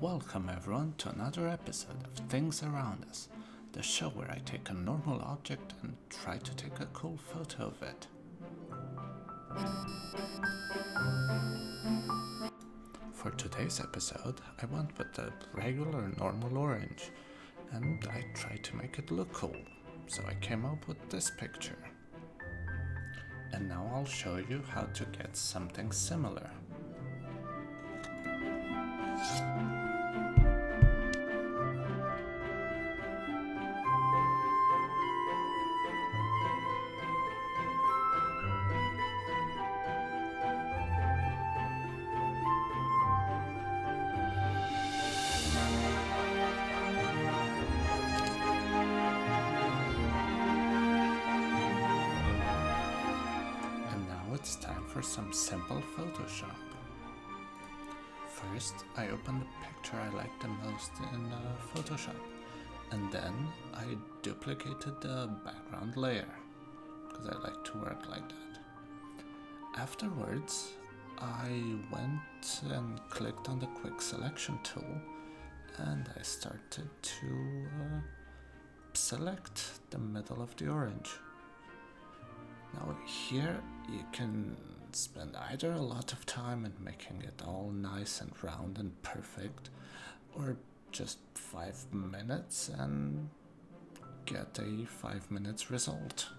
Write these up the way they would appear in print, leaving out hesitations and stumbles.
Welcome everyone to another episode of Things Around Us, the show where I take a normal object and try to take a cool photo of it. For today's episode, I went with the regular normal orange, and I tried to make it look cool, so I came up with this picture. And now I'll show you how to get something similar. It's time for some simple Photoshop. First, I open the picture I like the most in Photoshop, and then I duplicated the background layer, because I like to work like that. Afterwards, I went and clicked on the quick selection tool, and I started to select the middle of the orange. Now here you can spend either a lot of time in making it all nice and round and perfect, or just 5 minutes and get a 5 minutes result.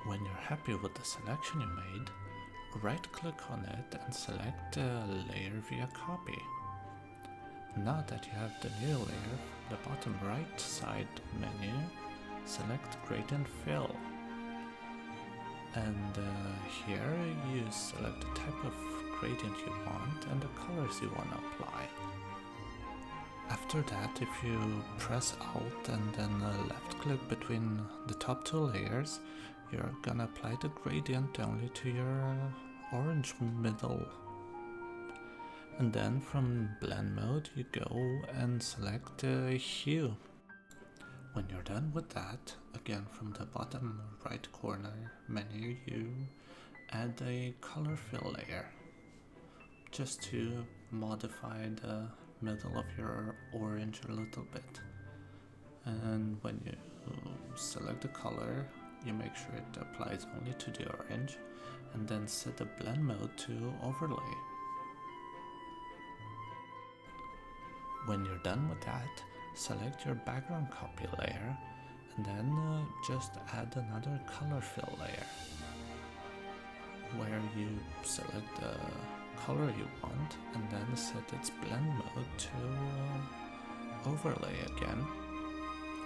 When you're happy with the selection you made, right-click on it and select Layer via Copy. Now that you have the new layer, the bottom right side menu, select Gradient Fill. And here you select the type of gradient you want and the colors you want to apply. After that, if you press Alt and then left-click between the top two layers, you're gonna apply the gradient only to your orange middle. And then from blend mode you go and select hue. When you're done with that, again from the bottom right corner menu you add a color fill layer, just to modify the middle of your orange a little bit. And when you select the color, you make sure it applies only to the orange, and then set the blend mode to overlay. When you're done with that, select your background copy layer, and then just add another color fill layer, where you select the color you want, and then set its blend mode to overlay again,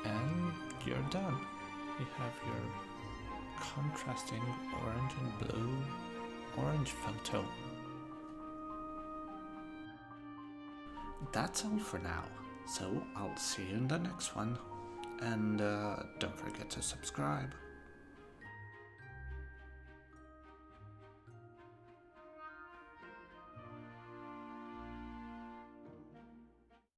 and you're done. You have your contrasting orange and blue orange photo. That's all for now, so I'll see you in the next one, and don't forget to subscribe.